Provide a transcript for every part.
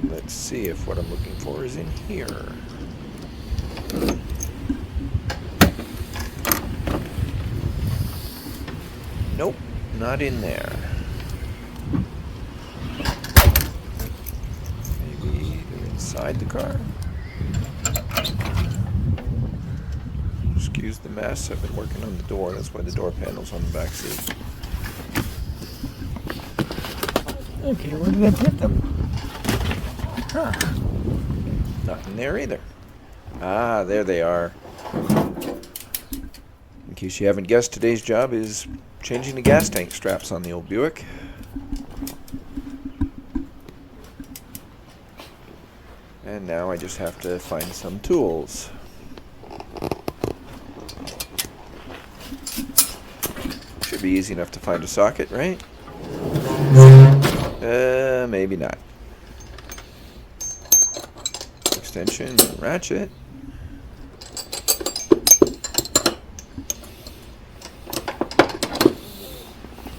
Let's see if what I'm looking for is in here. Nope, not in there. Maybe they're inside the car? Excuse the mess, I've been working on the door, that's why the door panel's on the back seat. Okay, where did I put them? Huh. Nothing there either. Ah, there they are. In case you haven't guessed, today's job is changing the gas tank straps on the old Buick. And now I just have to find some tools. Should be easy enough to find a socket, right? Maybe not. Extension and ratchet.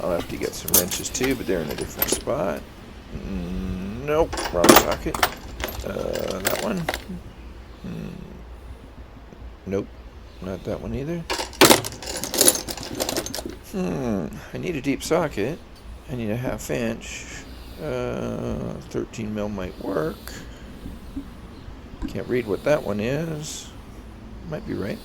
I'll have to get some wrenches too, but they're in a different spot. Nope, wrong socket. That one. Nope, not that one either. I need a deep socket. I need a 1/2 inch. 13 mil might work. Can't read what that one is. Might be right.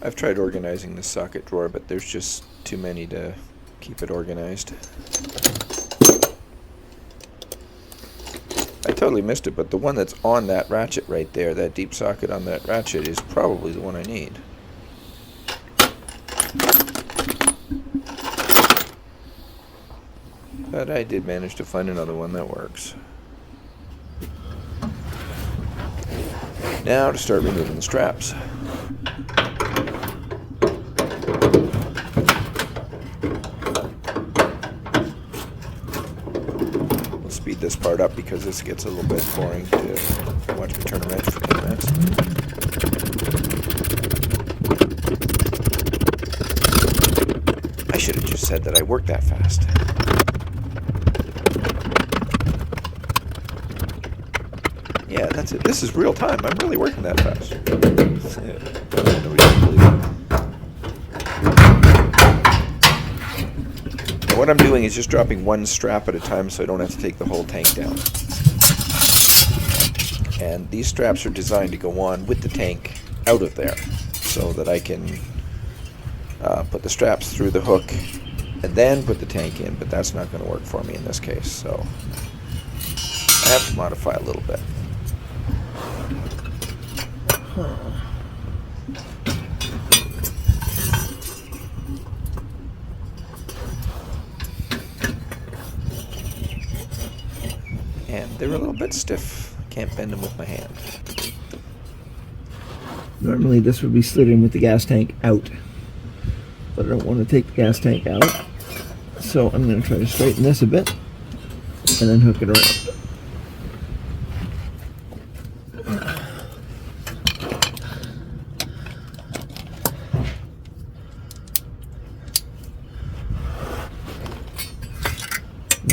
I've tried organizing the socket drawer, but there's just too many to keep it organized. I totally missed it, but the one that's on that ratchet right there, that deep socket on that ratchet, is probably the one I need. But I did manage to find another one that works. Now to start removing the straps. We'll speed this part up because this gets a little bit boring to watch me turn a wrench for 10 minutes. I should have just said that I worked that fast. Yeah, that's it. This is real time. I'm really working that fast. Nobody can believe it. And what I'm doing is just dropping one strap at a time so I don't have to take the whole tank down. And these straps are designed to go on with the tank out of there so that I can put the straps through the hook and then put the tank in, but that's not going to work for me in this case, so I have to modify a little bit. And they're a little bit stiff. Can't bend them with my hand. Normally this would be slid in with the gas tank out, but I don't want to take the gas tank out, so I'm going to try to straighten this a bit and then hook it around.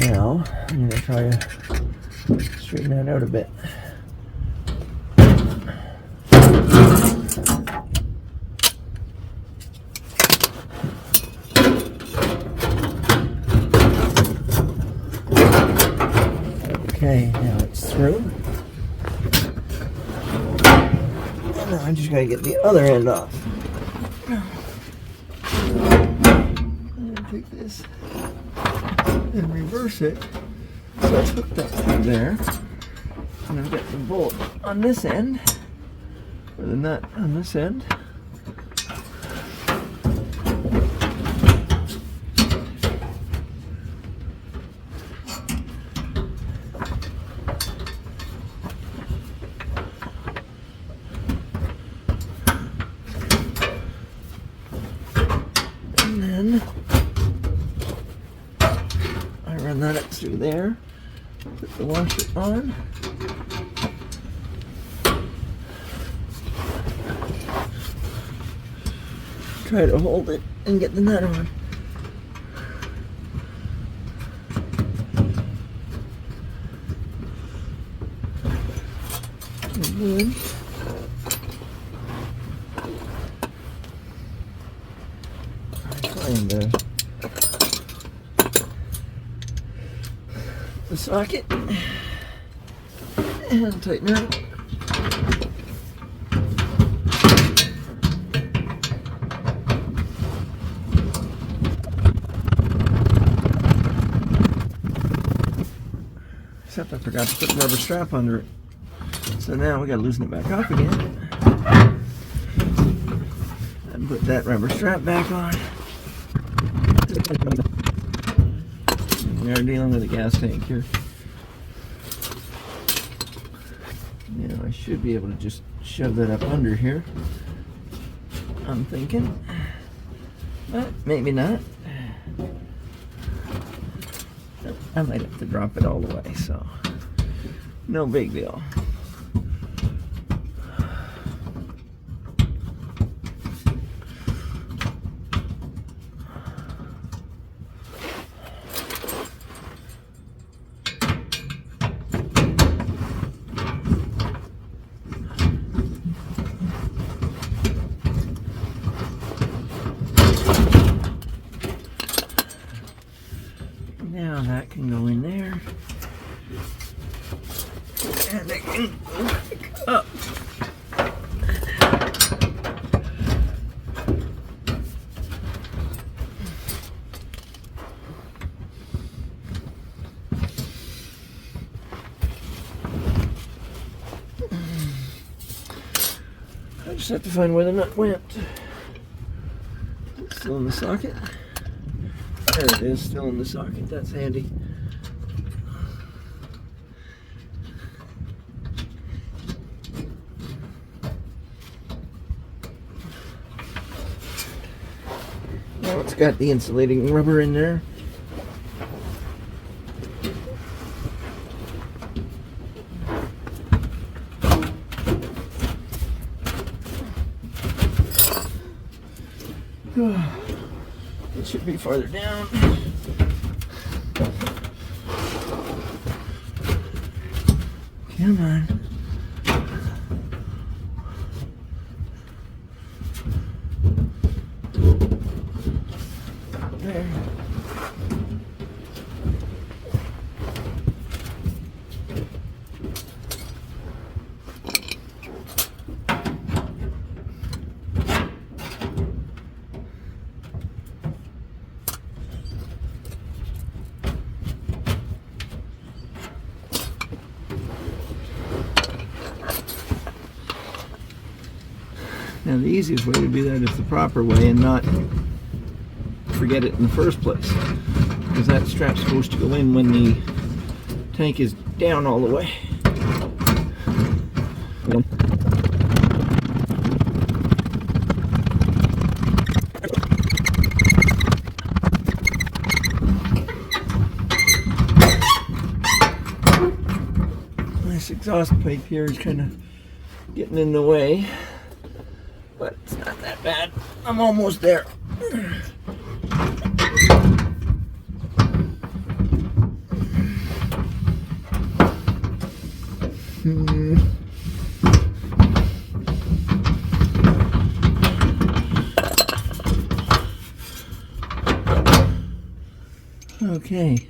Now, I'm going to try to straighten that out a bit. Okay, now it's through. And now I just got to get the other end off. I'm going to take this and reverse it so it's hooked up through there, and I've got the bolt on this end, or the nut on this end. And then I run that up through there, Put the washer on. Try to hold it and get the nut on. Good. Find the socket and tighten it up. Except I forgot to put the rubber strap under it. So now we gotta loosen it back up again. And put that rubber strap back on. We are dealing with a gas tank here. Now I should be able to just shove that up under here. I'm thinking. But maybe not. I might have to drop it all the way, so no big deal. Now that can go in there. And it can go back up. I just have to find where the nut went. It's still in the socket. There it is, still in the socket. That's handy. Now it's got the insulating rubber in there. It should be farther down. Come on. There. Now the easiest way to do that is the proper way and not forget it in the first place, because that strap's supposed to go in when the tank is down all the way. This exhaust pipe here is kind of getting in the way. But it's not that bad. I'm almost there. Okay,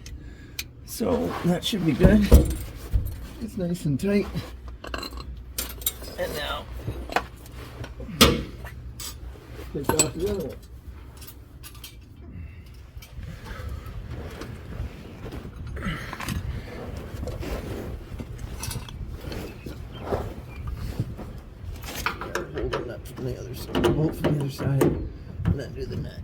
so that should be good. It's nice and tight. And now take off the other one. Hold it up from the other side. Bolt from the other side, and then do the nut.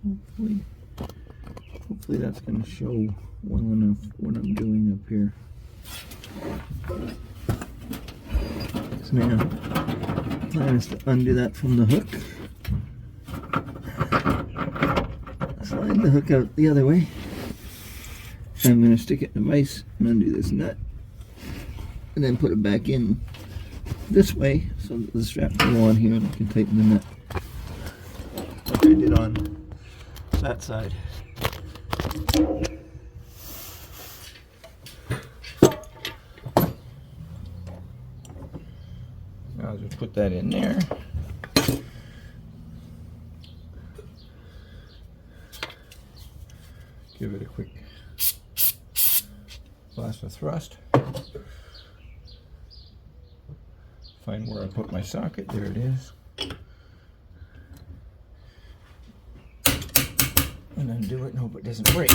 Hopefully that's going to show well enough what I'm doing up here. So now, the plan is to undo that from the hook. Slide the hook out the other way. I'm going to stick it in the vise and undo this nut. And then put it back in this way so that the strap can go on here and I can tighten the nut. Like I did on that side. I'll just put that in there. Give it a quick blast of thrust. Find where I put my socket. There it is. And undo it and hope it doesn't break.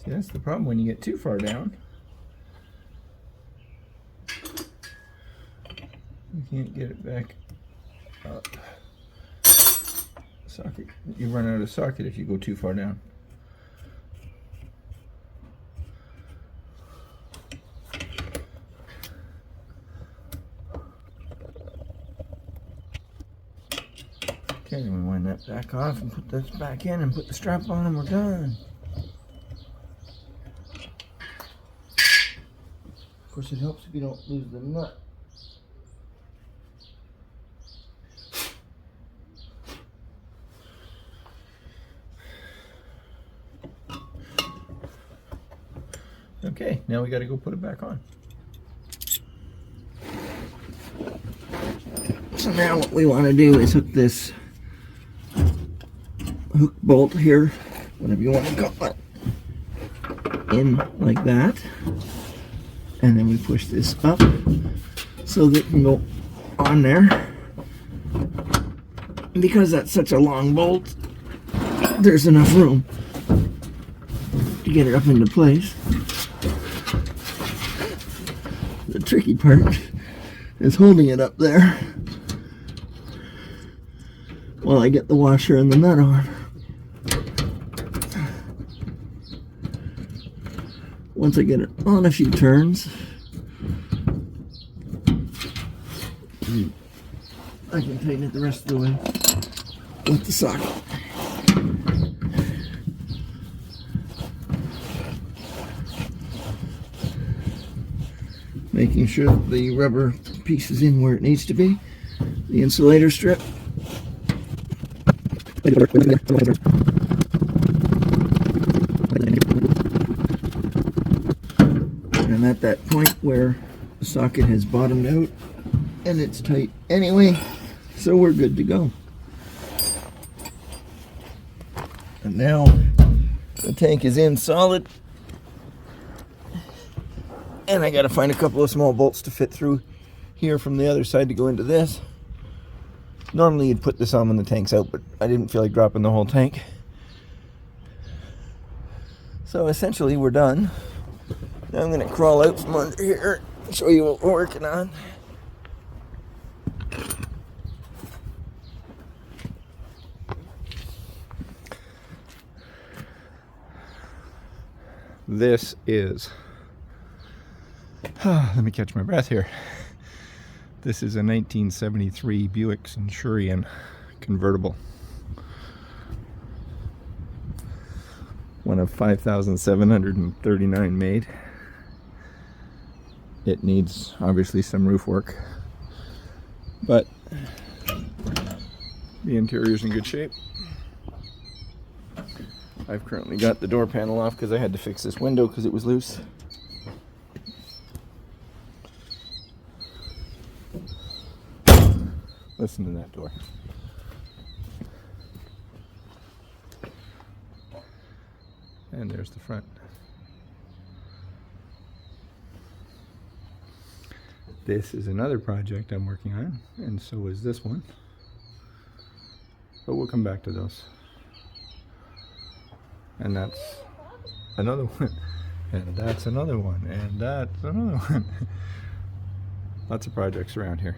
See, that's the problem when you get too far down. You can't get it back up. Socket. You run out of socket if you go too far down. Okay, then we wind that back off and put this back in and put the strap on and we're done. Of course, it helps if you don't lose the nut. Okay, now we got to go put it back on. So now what we want to do is hook this hook bolt here, whatever you want to call it, in like that. And then we push this up so that it can go on there. And because that's such a long bolt, there's enough room to get it up into place. The tricky part is holding it up there while I get the washer and the nut on. Once I get it on a few turns, I can tighten it the rest of the way with the socket. Making sure that the rubber piece is in where it needs to be. The insulator strip. And at that point where the socket has bottomed out and it's tight anyway, so we're good to go. And now the tank is in solid, and I gotta find a couple of small bolts to fit through here from the other side to go into this. Normally you'd put this on when the tank's out, but I didn't feel like dropping the whole tank. So essentially we're done. Now I'm gonna crawl out from under here and show you what we're working on. This is, let me catch my breath here. This is a 1973 Buick Centurion convertible. One of 5,739 made. It needs obviously some roof work, but the interior's in good shape. I've currently got the door panel off because I had to fix this window because it was loose. Listen to that door. And there's the front. This is another project I'm working on, and so is this one. But we'll come back to those. And that's another one. And that's another one. And that's another one. Lots of projects around here.